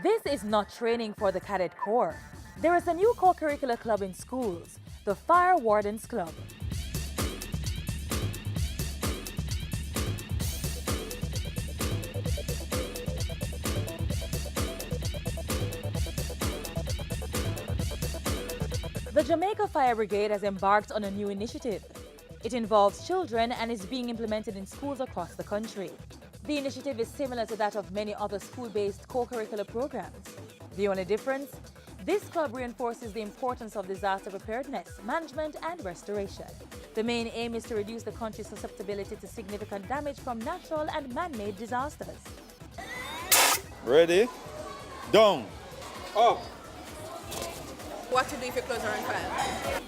This is not training for the cadet corps. There is a new co-curricular club in schools, the Fire Wardens Club. The Jamaica Fire Brigade has embarked on a new initiative. It involves children and is being implemented in schools across the country. The initiative is similar to that of many other school-based co-curricular programs. The only difference? This club reinforces the importance of disaster preparedness, management and restoration. The main aim is to reduce the country's susceptibility to significant damage from natural and man-made disasters. Ready? Down. Up. What to do if your clothes are on fire?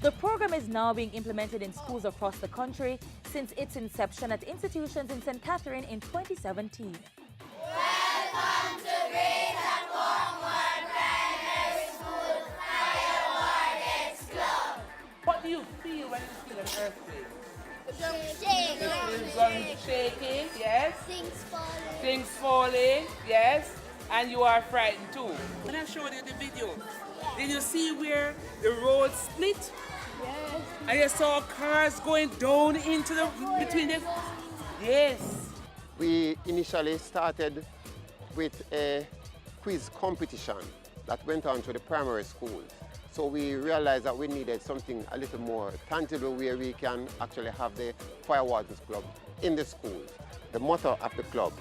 The program is now being implemented in schools across the country since its inception at institutions in St. Catherine in 2017. Welcome to Great and Caenwood Primary School Fire Wardens Club. What do you feel when you feel an earthquake? Shaking. Shaking, yes. Things falling. Things falling, yes. And you are frightened too. When I showed you the video, did you see where the road split? Yes. And you saw cars going down into the between them? Yes. We initially started with a quiz competition that went on to the primary schools. So we realized that we needed something a little more tangible where we can actually have the Fire Wardens Club in the schools. The motto of the club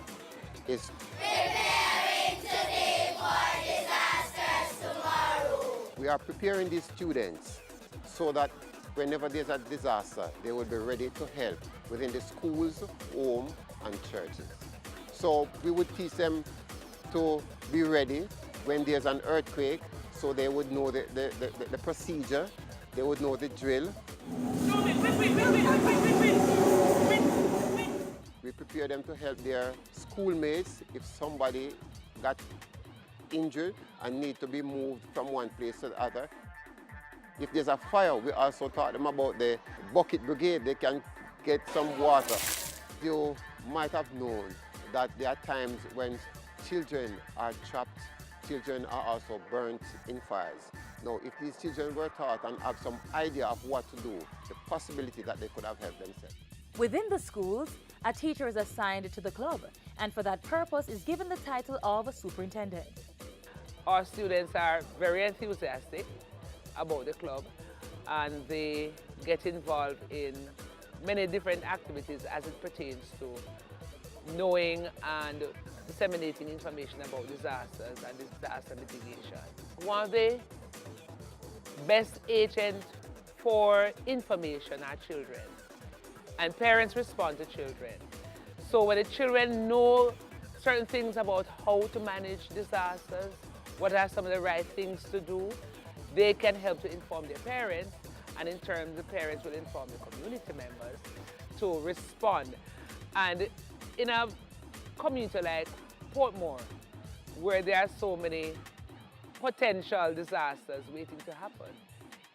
is Preparing today for disasters tomorrow. we are preparing these students so that whenever there's a disaster, they will be ready to help within the schools, home, and churches. So we would teach them to be ready when there's an earthquake, so they would know the procedure, they would know the drill. We prepare them to help their schoolmates if somebody got injured and need to be moved from one place to the other. If there's a fire, we also taught them about the bucket brigade. They can get some water. You might have known that there are times when children are trapped, children are also burnt in fires. Now, if these children were taught and have some idea of what to do, the possibility that they could have helped themselves. Within the schools, a teacher is assigned to the club, and for that purpose is given the title of a superintendent. Our students are very enthusiastic about the club and they get involved in many different activities as it pertains to knowing and disseminating information about disasters and disaster mitigation. One of the best agents for information are children, and parents respond to children. So when the children know certain things about how to manage disasters, what are some of the right things to do, they can help to inform their parents, and in turn the parents will inform the community members to respond. And in a community like Portmore, where there are so many potential disasters waiting to happen,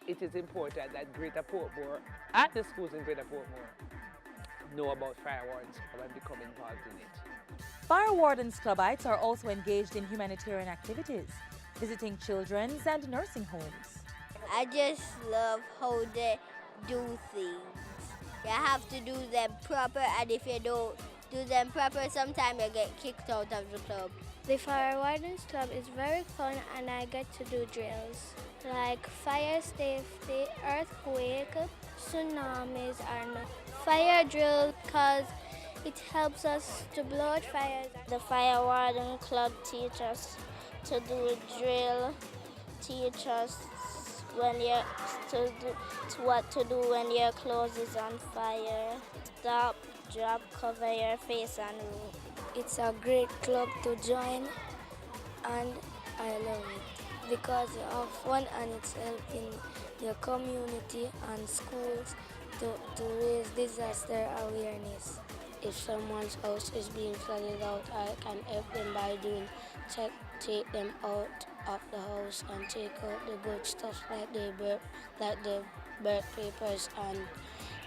it is important that Greater Portmore and the schools in Greater Portmore know about Fire Wardens Club and become involved in it. Fire Wardens Clubites are also engaged in humanitarian activities, visiting children's and nursing homes. I just love how they do things. You have to do them proper, and if you don't do them proper, sometimes you get kicked out of the club. The Fire Wardens Club is very fun and I get to do drills like fire safety, earthquake, tsunamis, and fire drill because it helps us to blow out fires. The Fire Warden Club teaches us to do drill, teach us when what to do when your clothes is on fire. Stop, drop, cover your face and room. It's a great club to join and I love it because you have fun and it's helping your community and schools to raise disaster awareness. If someone's house is being flooded out, I can help them by take them out of the house and take out the good stuff like the birth papers and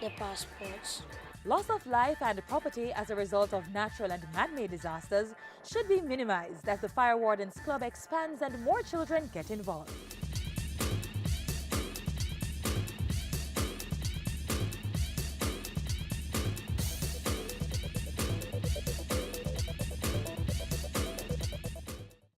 the passports. Loss of life and property as a result of natural and man-made disasters should be minimized as the Fire Wardens Club expands and more children get involved.